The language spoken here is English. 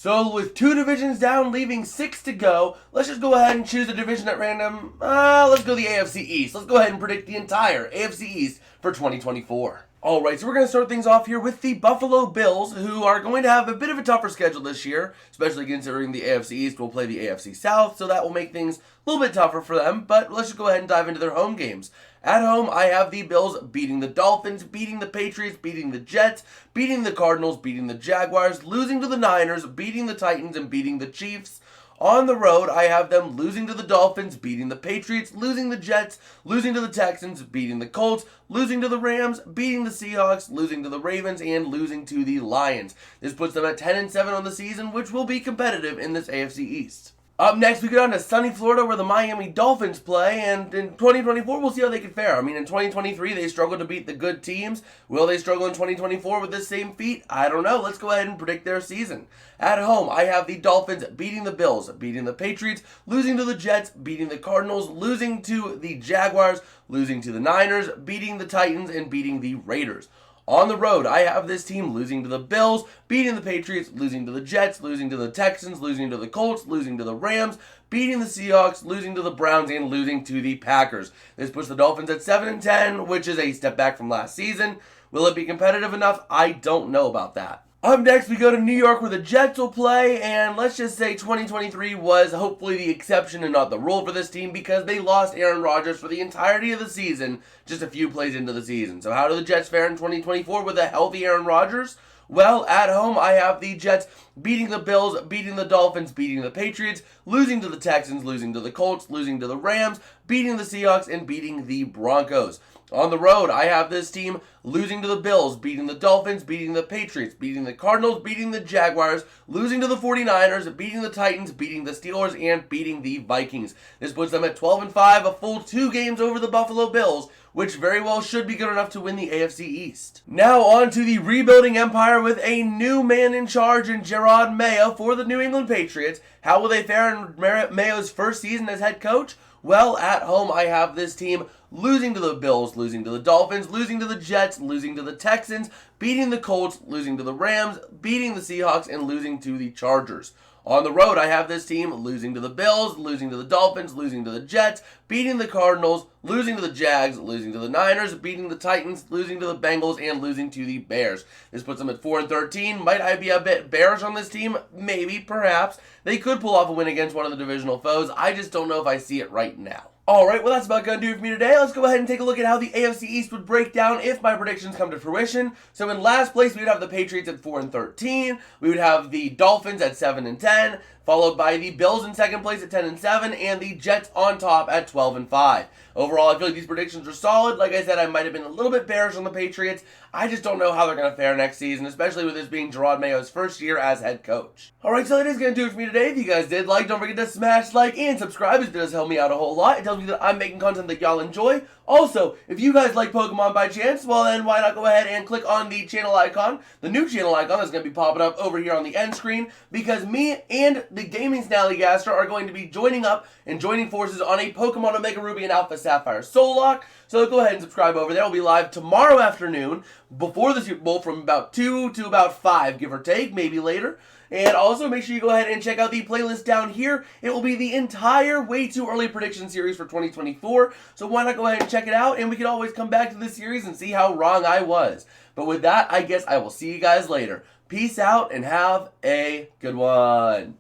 So with 2 divisions down, leaving 6 to go, let's just go ahead and choose a division at random. Let's go the AFC East. Let's go ahead and predict the entire AFC East for 2024. Alright, so we're going to start things off here with the Buffalo Bills, who are going to have a bit of a tougher schedule this year, especially considering the AFC East will play the AFC South, so that will make things a little bit tougher for them, but let's just go ahead and dive into their home games. At home, I have the Bills beating the Dolphins, beating the Patriots, beating the Jets, beating the Cardinals, beating the Jaguars, losing to the Niners, beating the Titans, and beating the Chiefs. On the road, I have them losing to the Dolphins, beating the Patriots, losing the Jets, losing to the Texans, beating the Colts, losing to the Rams, beating the Seahawks, losing to the Ravens, and losing to the Lions. This puts them at 10-7 on the season, which will be competitive in this AFC East. Up next, we go down to sunny Florida where the Miami Dolphins play, and in 2024, we'll see how they can fare. I mean, in 2023, they struggled to beat the good teams. Will they struggle in 2024 with this same feat? I don't know. Let's go ahead and predict their season. At home, I have the Dolphins beating the Bills, beating the Patriots, losing to the Jets, beating the Cardinals, losing to the Jaguars, losing to the Niners, beating the Titans, and beating the Raiders. On the road, I have this team losing to the Bills, beating the Patriots, losing to the Jets, losing to the Texans, losing to the Colts, losing to the Rams, beating the Seahawks, losing to the Browns, and losing to the Packers. This puts the Dolphins at 7-10, which is a step back from last season. Will it be competitive enough? I don't know about that. Up next, we go to New York where the Jets will play, and let's just say 2023 was hopefully the exception and not the rule for this team because they lost Aaron Rodgers for the entirety of the season, just a few plays into the season. So how do the Jets fare in 2024 with a healthy Aaron Rodgers? Well, at home, I have the Jets beating the Bills, beating the Dolphins, beating the Patriots, losing to the Texans, losing to the Colts, losing to the Rams, beating the Seahawks, and beating the Broncos. On the road, I have this team losing to the Bills, beating the Dolphins, beating the Patriots, beating the Cardinals, beating the Jaguars, losing to the 49ers, beating the Titans, beating the Steelers, and beating the Vikings. This puts them at 12-5, a full 2 games over the Buffalo Bills, which very well should be good enough to win the AFC East. Now on to the rebuilding empire with a new man in charge in Jerod Mayo for the New England Patriots. How will they fare in Mayo's first season as head coach? Well, at home, I have this team losing to the Bills, losing to the Dolphins, losing to the Jets, losing to the Texans, beating the Colts, losing to the Rams, beating the Seahawks, and losing to the Chargers. On the road, I have this team losing to the Bills, losing to the Dolphins, losing to the Jets, beating the Cardinals, losing to the Jags, losing to the Niners, beating the Titans, losing to the Bengals, and losing to the Bears. This puts them at 4-13. Might I be a bit bearish on this team? Maybe, perhaps. They could pull off a win against one of the divisional foes. I just don't know if I see it right now. Alright, well that's about going to do it for me today. Let's go ahead and take a look at how the AFC East would break down if my predictions come to fruition. So in last place, we would have the Patriots at 4-13. We would have the Dolphins at 7-10, followed by the Bills in second place at 10-7, and the Jets on top at 12-5. Overall, I feel like these predictions are solid. Like I said, I might have been a little bit bearish on the Patriots. I just don't know how they're going to fare next season, especially with this being Jerod Mayo's first year as head coach. Alright, so that is going to do it for me today. If you guys did like, don't forget to smash like and subscribe. It does help me out a whole lot. It tells me that I'm making content that y'all enjoy. Also, if you guys like Pokemon by chance, well then why not go ahead and click on the channel icon, the new channel icon that's going to be popping up over here on the end screen, because me and the Gaming Snallygaster are going to be joining up and joining forces on a Pokemon Omega Ruby and Alpha Sapphire Soul Lock. So go ahead and subscribe over there. We'll be live tomorrow afternoon before the Super Bowl from about 2 to about 5, give or take, maybe later. And also make sure you go ahead and check out the playlist down here. It will be the entire Way Too Early prediction series for 2024. So why not go ahead and check it out, and we can always come back to this series and see how wrong I was. But with that, I guess I will see you guys later. Peace out and have a good one.